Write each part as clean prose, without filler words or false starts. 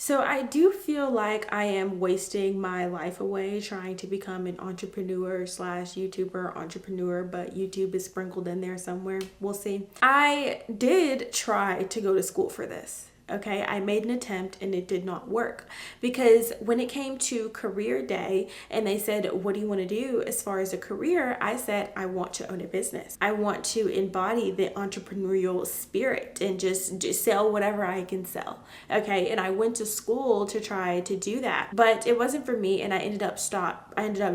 So I do feel like I am wasting my life away trying to become an entrepreneur slash YouTuber entrepreneur, but YouTube is sprinkled in there somewhere. We'll see. I did try to go to school for this. Okay, I made an attempt and it did not work because when it came to career day and they said, what do you want to do as far as a career? I said, I want to own a business. I want to embody the entrepreneurial spirit and just sell whatever I can sell. Okay, and I went to school to try to do that, but it wasn't for me and I ended up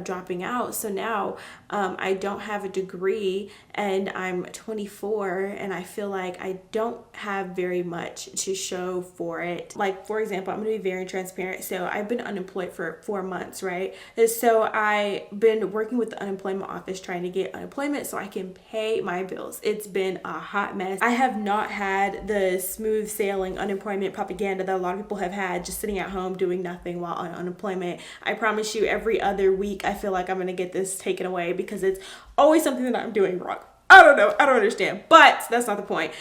dropping out. So now I don't have a degree and I'm 24 and I feel like I don't have very much to show for it. Like, for example, I'm going to be very transparent. So I've been unemployed for 4 months, right? And so I've been working with the unemployment office trying to get unemployment so I can pay my bills. It's been a hot mess. I have not had the smooth sailing unemployment propaganda that a lot of people have had, just sitting at home doing nothing while on unemployment. I promise you, every other week, I feel like I'm going to get this taken away because it's always something that I'm doing wrong. I don't know. I don't understand, but that's not the point.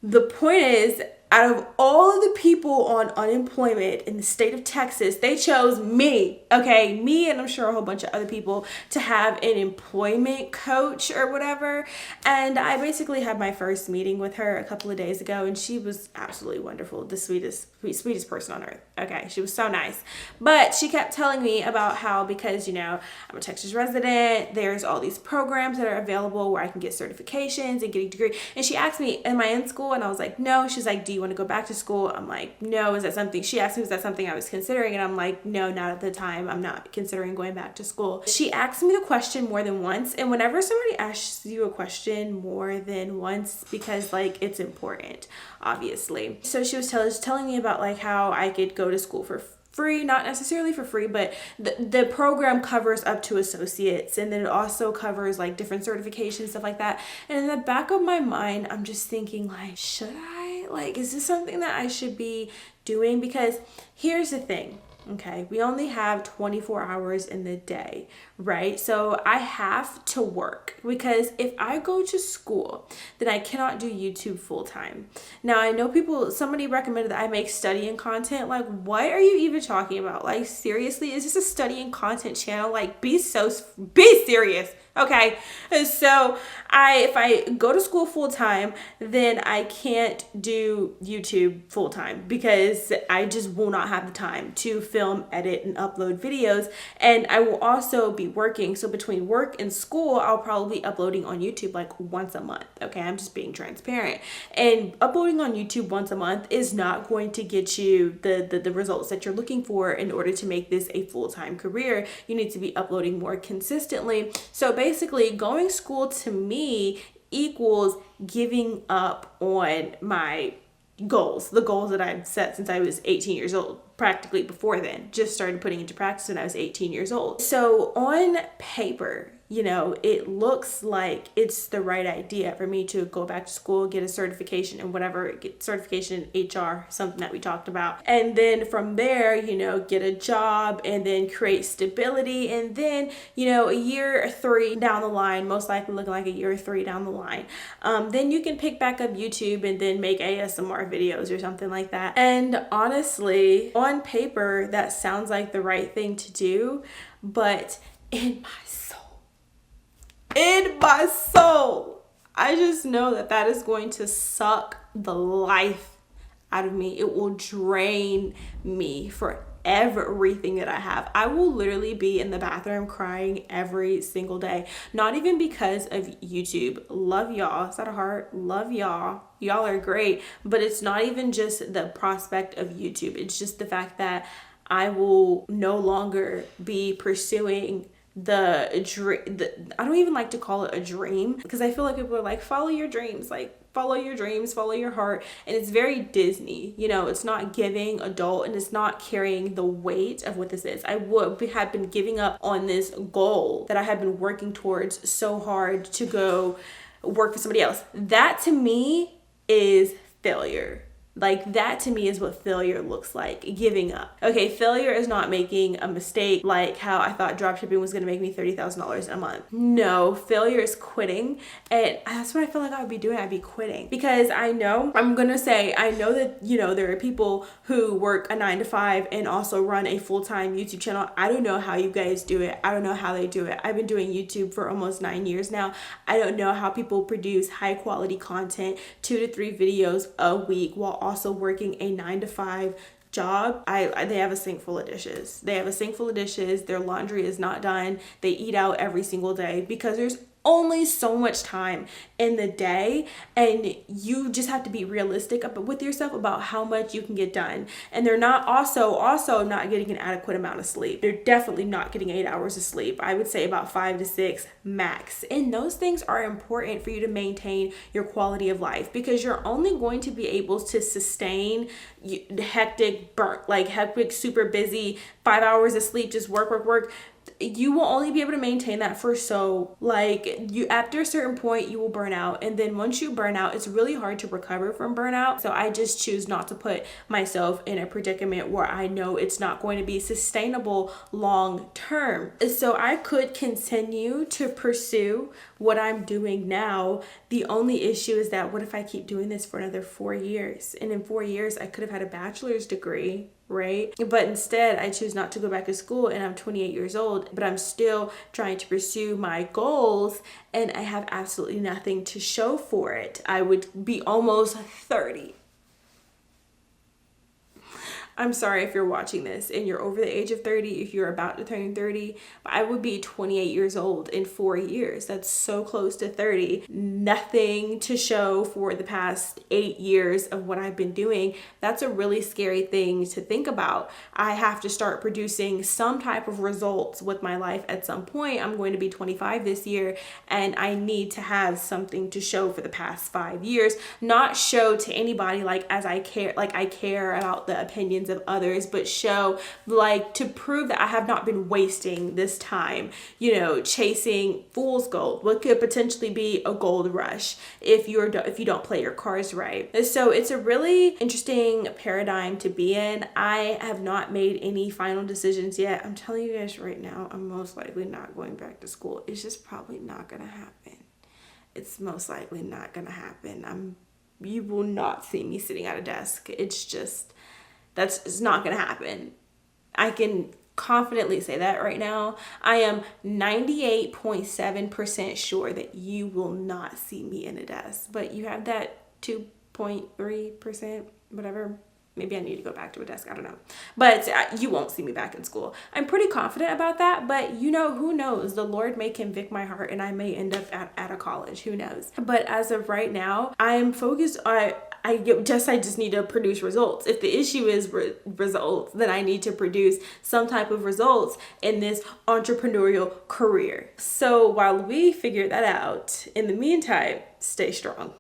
The point is, out of all of the people on unemployment in the state of Texas, they chose me, okay? Me and I'm sure a whole bunch of other people to have an employment coach or whatever. And I basically had my first meeting with her a couple of days ago and she was absolutely wonderful, the sweetest person on earth. Okay, she was so nice. But she kept telling me about how, because, I'm a Texas resident, there's all these programs that are available where I can get certifications and get a degree. And she asked me, am I in school? And I was like, no. She's like, do you want to go back to school? I'm like, no. She asked me, is that something I was considering? And I'm like, no, not at the time. I'm not considering going back to school. She asked me the question more than once. And whenever somebody asks you a question more than once, because it's important, obviously. So she was telling me about how I could go to school for free, not necessarily for free, but the program covers up to associates, and then it also covers different certifications, stuff like that. And in the back of my mind, I'm just thinking should I? Is this something that I should be doing? Because here's the thing. Okay, we only have 24 hours in the day, right? So I have to work because if I go to school, then I cannot do YouTube full time. Now, I know somebody recommended that I make studying content. What are you even talking about? Seriously, is this a studying content channel? Be serious. Okay, so if I go to school full time, then I can't do YouTube full time because I just will not have the time to film, edit, and upload videos. And I will also be working. So between work and school, I'll probably be uploading on YouTube once a month. Okay, I'm just being transparent. And uploading on YouTube once a month is not going to get you the results that you're looking for in order to make this a full-time career. You need to be uploading more consistently. So basically, going school to me equals giving up on my goals, the goals that I've set since I was 18 years old. Practically before then, just started putting into practice when I was 18 years old. So on paper, it looks like it's the right idea for me to go back to school, get a certification and whatever, get certification in HR, something that we talked about. And then from there, get a job and then create stability. And then, a year or 3 down the line, most likely looking like a year or 3 down the line, then you can pick back up YouTube and then make ASMR videos or something like that. And honestly, on paper, that sounds like the right thing to do, but in my soul, I just know that is going to suck the life out of me. It will drain me for everything that I have. I will literally be in the bathroom crying every single day. Not even because of YouTube. Love y'all. Is that a heart? Love y'all. Y'all are great. But it's not even just the prospect of YouTube. It's just the fact that I will no longer be pursuing I don't even like to call it a dream because I feel like people are like, follow your dreams, follow your dreams, follow your heart. And it's very Disney, it's not giving adult and it's not carrying the weight of what this is. I have been giving up on this goal that I have been working towards so hard to go work for somebody else. That to me is failure. Like that to me is what failure looks like, giving up. Okay, failure is not making a mistake like how I thought dropshipping was gonna make me $30,000 a month. No, failure is quitting. And that's what I feel like I would be doing. I'd be quitting because I know that, you know, there are people who work a 9 to 5 and also run a full-time YouTube channel. I don't know how you guys do it. I don't know how they do it. I've been doing YouTube for almost 9 years now. I don't know how people produce high quality content, 2 to 3 videos a week while also working a 9 to 5 job. They have a sink full of dishes. Their laundry is not done. They eat out every single day because there's only so much time in the day, and you just have to be realistic with yourself about how much you can get done. And they're not also not getting an adequate amount of sleep. They're definitely not getting 8 hours of sleep. I would say about 5 to 6 max. And those things are important for you to maintain your quality of life, because you're only going to be able to sustain hectic, super busy, 5 hours of sleep, just work. You will only be able to maintain that for after a certain point you will burn out, and then once you burn out, it's really hard to recover from burnout. So I just choose not to put myself in a predicament where I know it's not going to be sustainable long term. So I could continue to pursue what I'm doing now. The only issue is that what if I keep doing this for another 4 years, and in 4 years I could have had a bachelor's degree, right? But instead I choose not to go back to school, and I'm 28 years old, but I'm still trying to pursue my goals, and I have absolutely nothing to show for it. I would be almost 30. I'm sorry if you're watching this and you're over the age of 30, if you're about to turn 30, but I would be 28 years old in 4 years. That's so close to 30. Nothing to show for the past 8 years of what I've been doing. That's a really scary thing to think about. I have to start producing some type of results with my life at some point. I'm going to be 25 this year, and I need to have something to show for the past 5 years. Not show to anybody I care about the opinions of others, but show to prove that I have not been wasting this time, chasing fool's gold, what could potentially be a gold rush if you don't play your cards right. So it's a really interesting paradigm to be in. I have not made any final decisions yet. I'm telling you guys right now, I'm most likely not going back to school. It's just probably not gonna happen. It's most likely not gonna happen. You will not see me sitting at a desk. It's not gonna happen. I can confidently say that right now. I am 98.7% sure that you will not see me in a desk, but you have that 2.3%, whatever. Maybe I need to go back to a desk. I don't know. But you won't see me back in school. I'm pretty confident about that. But who knows? The Lord may convict my heart and I may end up at a college. Who knows? But as of right now, I am focused on, I just need to produce results. If the issue is results, then I need to produce some type of results in this entrepreneurial career. So while we figure that out, in the meantime, stay strong.